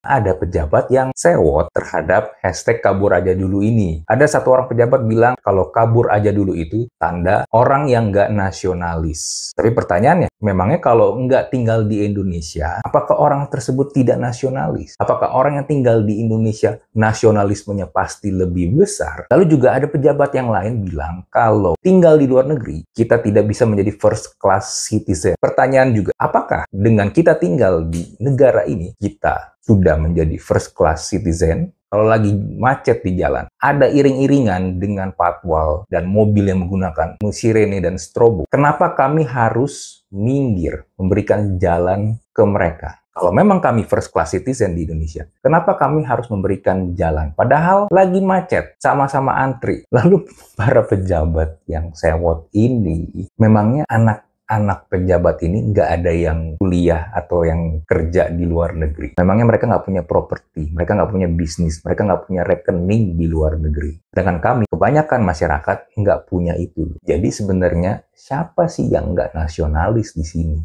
Ada pejabat yang sewot terhadap hashtag kabur aja dulu ini. Ada satu orang pejabat bilang kalau kabur aja dulu itu tanda orang yang nggak nasionalis. Tapi pertanyaannya, memangnya kalau nggak tinggal di Indonesia, apakah orang tersebut tidak nasionalis? Apakah orang yang tinggal di Indonesia nasionalismenya pasti lebih besar? Lalu juga ada pejabat yang lain bilang kalau tinggal di luar negeri, kita tidak bisa menjadi first class citizen. Pertanyaan juga, apakah dengan kita tinggal di negara ini, kita sudah menjadi first class citizen? Kalau lagi macet di jalan, ada iring-iringan dengan patwal dan mobil yang menggunakan sirene dan strobo. Kenapa kami harus minggir memberikan jalan ke mereka? Kalau memang kami first class citizen di Indonesia, kenapa kami harus memberikan jalan? Padahal lagi macet, sama-sama antri. Lalu para pejabat yang sewot ini, memangnya anak pejabat ini nggak ada yang kuliah atau yang kerja di luar negeri. Memangnya mereka nggak punya properti, mereka nggak punya bisnis, mereka nggak punya rekening di luar negeri. Sedangkan kami, kebanyakan masyarakat nggak punya itu. Jadi sebenarnya siapa sih yang nggak nasionalis di sini?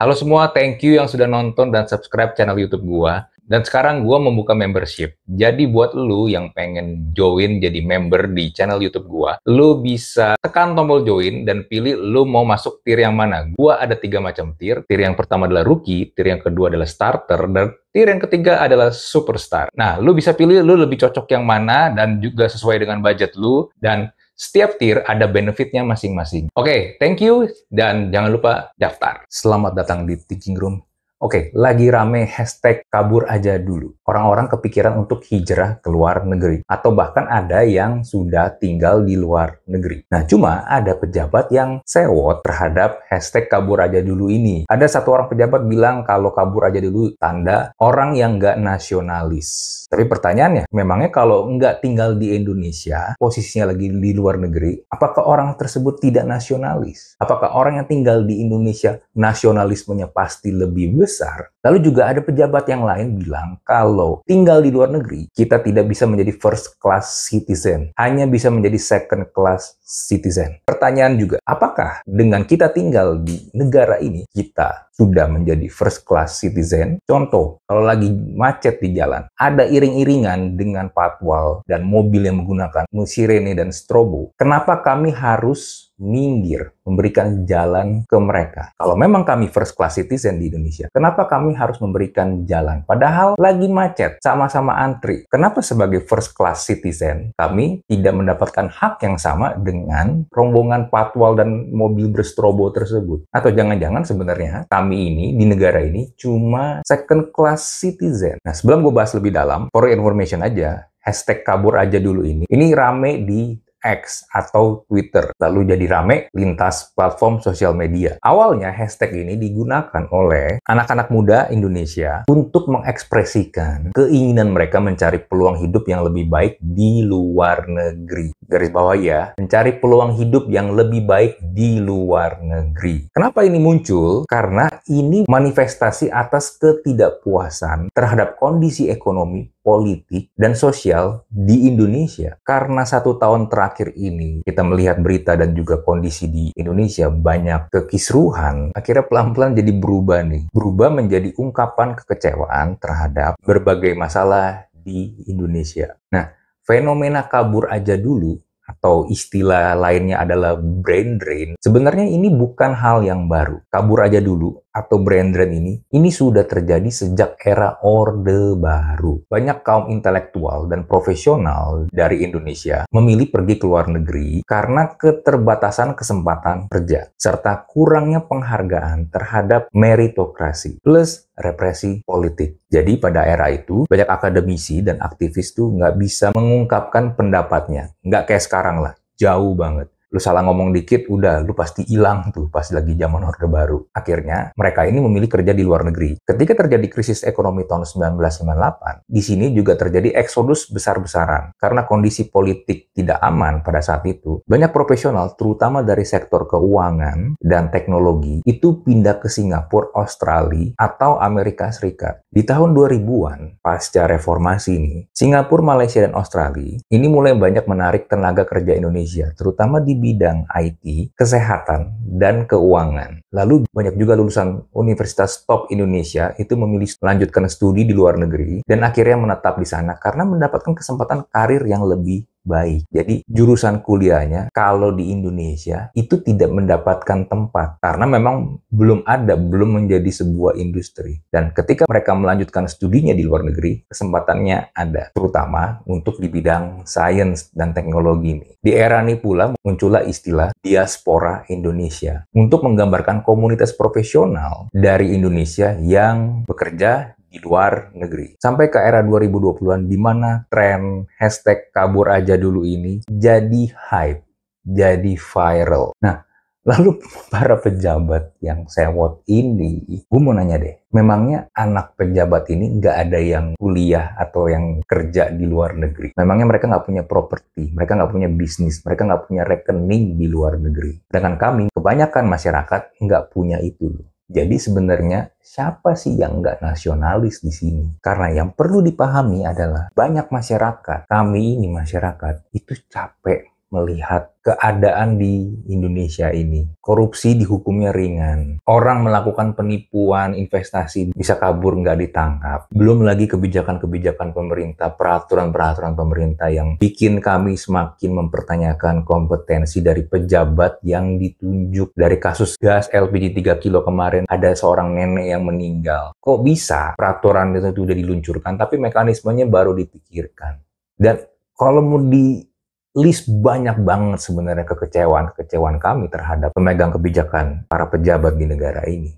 Halo semua, thank you yang sudah nonton dan subscribe channel YouTube gua. Dan sekarang gua membuka membership. Jadi buat lu yang pengen join jadi member di channel YouTube gua, lu bisa tekan tombol join dan pilih lu mau masuk tier yang mana. Gua ada 3 macam tier. Tier yang pertama adalah rookie, tier yang kedua adalah starter, dan tier yang ketiga adalah superstar. Nah, lu bisa pilih lu lebih cocok yang mana dan juga sesuai dengan budget lu, dan setiap tier ada benefitnya masing-masing. Oke, thank you, dan jangan lupa daftar. Selamat datang di Thinking Room. Oke, lagi rame hashtag kabur aja dulu. Orang-orang kepikiran untuk hijrah ke luar negeri. Atau bahkan ada yang sudah tinggal di luar negeri. Nah, cuma ada pejabat yang sewot terhadap hashtag kabur aja dulu ini. Ada satu orang pejabat bilang kalau kabur aja dulu tanda orang yang nggak nasionalis. Tapi pertanyaannya, memangnya kalau nggak tinggal di Indonesia, posisinya lagi di luar negeri, apakah orang tersebut tidak nasionalis? Apakah orang yang tinggal di Indonesia nasionalismenya pasti lebih besar? Lalu juga ada pejabat yang lain bilang kalau tinggal di luar negeri, kita tidak bisa menjadi first class citizen, hanya bisa menjadi second class citizen. Pertanyaan juga, apakah dengan kita tinggal di negara ini, kita sudah menjadi first class citizen? Contoh, kalau lagi macet di jalan, ada iring-iringan dengan patwal dan mobil yang menggunakan sirene dan strobo. Kenapa kami harus minggir memberikan jalan ke mereka? Kalau memang kami first class citizen di Indonesia, kenapa kami harus memberikan jalan? Padahal lagi macet, sama-sama antri. Kenapa sebagai first class citizen kami tidak mendapatkan hak yang sama dengan rombongan patwal dan mobil berstrobo tersebut? Atau jangan-jangan sebenarnya kami ini di negara ini cuma second class citizen? Nah, sebelum gue bahas lebih dalam, for information aja, hashtag kabur aja dulu ini rame di X atau Twitter, lalu jadi rame lintas platform sosial media. Awalnya hashtag ini digunakan oleh anak-anak muda Indonesia untuk mengekspresikan keinginan mereka mencari peluang hidup yang lebih baik di luar negeri. Garis bawah ya, mencari peluang hidup yang lebih baik di luar negeri. Kenapa ini muncul? Karena ini manifestasi atas ketidakpuasan terhadap kondisi ekonomi, politik, dan sosial di Indonesia. Karena 1 tahun terakhir ini kita melihat berita dan juga kondisi di Indonesia banyak kekisruhan, akhirnya pelan-pelan jadi berubah nih. Berubah menjadi ungkapan kekecewaan terhadap berbagai masalah di Indonesia. Nah, fenomena kabur aja dulu atau istilah lainnya adalah brain drain, sebenarnya ini bukan hal yang baru. Kabur aja dulu atau brain drain ini sudah terjadi sejak era Orde Baru. Banyak kaum intelektual dan profesional dari Indonesia memilih pergi ke luar negeri karena keterbatasan kesempatan kerja, serta kurangnya penghargaan terhadap meritokrasi, plus represi politik. Jadi pada era itu, banyak akademisi dan aktivis tuh nggak bisa mengungkapkan pendapatnya. Nggak kayak sekarang lah, jauh banget. Lu salah ngomong dikit, udah, lu pasti hilang tuh pas lagi zaman Orde Baru. Akhirnya, mereka ini memilih kerja di luar negeri. Ketika terjadi krisis ekonomi tahun 1998, di sini juga terjadi eksodus besar-besaran. Karena kondisi politik tidak aman pada saat itu, banyak profesional, terutama dari sektor keuangan dan teknologi, itu pindah ke Singapura, Australia, atau Amerika Serikat. Di tahun 2000-an, pasca reformasi ini, Singapura, Malaysia, dan Australia, ini mulai banyak menarik tenaga kerja Indonesia, terutama di bidang IT, kesehatan, dan keuangan. Lalu banyak juga lulusan Universitas top Indonesia itu memilih melanjutkan studi di luar negeri dan akhirnya menetap di sana karena mendapatkan kesempatan karir yang lebih baik. Jadi jurusan kuliahnya kalau di Indonesia itu tidak mendapatkan tempat karena memang belum menjadi sebuah industri. Dan ketika mereka melanjutkan studinya di luar negeri, kesempatannya ada, terutama untuk di bidang sains dan teknologi ini. Di era ini pula muncullah istilah diaspora Indonesia untuk menggambarkan komunitas profesional dari Indonesia yang bekerja di luar negeri. Sampai ke era 2020-an di mana tren hashtag kabur aja dulu ini jadi hype, jadi viral. Nah, lalu para pejabat yang sewot ini, gue mau nanya deh, memangnya anak pejabat ini nggak ada yang kuliah atau yang kerja di luar negeri? Memangnya mereka nggak punya properti, mereka nggak punya bisnis, mereka nggak punya rekening di luar negeri? Sedangkan kami, kebanyakan masyarakat nggak punya itu. Jadi sebenarnya siapa sih yang nggak nasionalis di sini? Karena yang perlu dipahami adalah banyak masyarakat, kami ini masyarakat, itu capek melihat keadaan di Indonesia ini. Korupsi dihukumnya ringan. Orang melakukan penipuan investasi bisa kabur nggak ditangkap. Belum lagi kebijakan-kebijakan pemerintah, peraturan-peraturan pemerintah yang bikin kami semakin mempertanyakan kompetensi dari pejabat yang ditunjuk. Dari kasus gas LPG 3 kilo kemarin, ada seorang nenek yang meninggal. Kok bisa peraturan itu sudah diluncurkan, tapi mekanismenya baru dipikirkan. Dan kalau mau di list banyak banget sebenarnya kekecewaan kami terhadap pemegang kebijakan para pejabat di negara ini.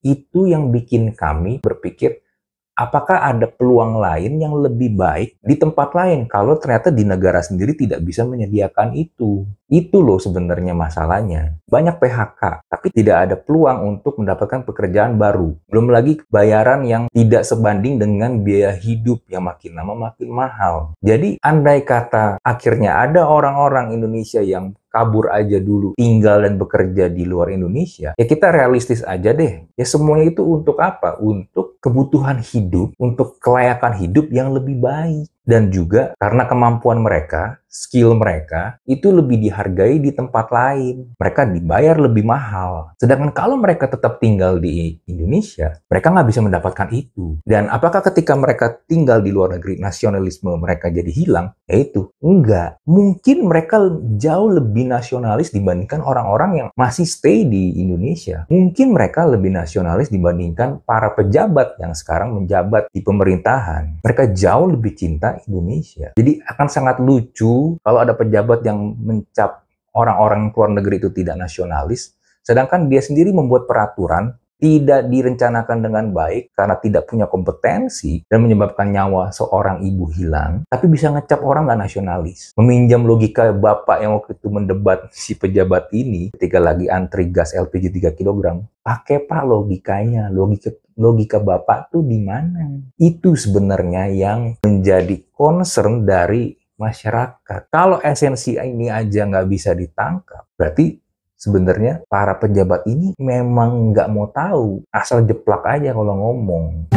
Itu yang bikin kami berpikir, apakah ada peluang lain yang lebih baik di tempat lain kalau ternyata di negara sendiri tidak bisa menyediakan itu? Itu loh sebenarnya masalahnya. Banyak PHK, tapi tidak ada peluang untuk mendapatkan pekerjaan baru. Belum lagi bayaran yang tidak sebanding dengan biaya hidup yang makin lama makin mahal. Jadi andai kata akhirnya ada orang-orang Indonesia yang kabur aja dulu, tinggal dan bekerja di luar Indonesia, ya kita realistis aja deh. Ya semuanya itu untuk apa? Untuk kebutuhan hidup, untuk kelayakan hidup yang lebih baik. Dan juga karena kemampuan mereka, skill mereka, itu lebih dihargai di tempat lain. Mereka dibayar lebih mahal. Sedangkan kalau mereka tetap tinggal di Indonesia, mereka nggak bisa mendapatkan itu. Dan apakah ketika mereka tinggal di luar negeri, nasionalisme mereka jadi hilang? Yaitu, enggak. Mungkin mereka jauh lebih nasionalis dibandingkan orang-orang yang masih stay di Indonesia. Mungkin mereka lebih nasionalis dibandingkan para pejabat yang sekarang menjabat di pemerintahan. Mereka jauh lebih cinta Indonesia. Jadi akan sangat lucu kalau ada pejabat yang mencap orang-orang luar negeri itu tidak nasionalis, sedangkan dia sendiri membuat peraturan tidak direncanakan dengan baik karena tidak punya kompetensi dan menyebabkan nyawa seorang ibu hilang, tapi bisa ngecap orang nggak nasionalis. Meminjam logika bapak yang waktu itu mendebat si pejabat ini ketika lagi antri gas LPG 3 kg. Pakai pak logikanya, logika bapak tuh di mana? Itu sebenarnya yang menjadi concern dari masyarakat. Kalau esensi ini aja nggak bisa ditangkap, berarti sebenarnya para pejabat ini memang nggak mau tahu, asal jeplak aja kalau ngomong.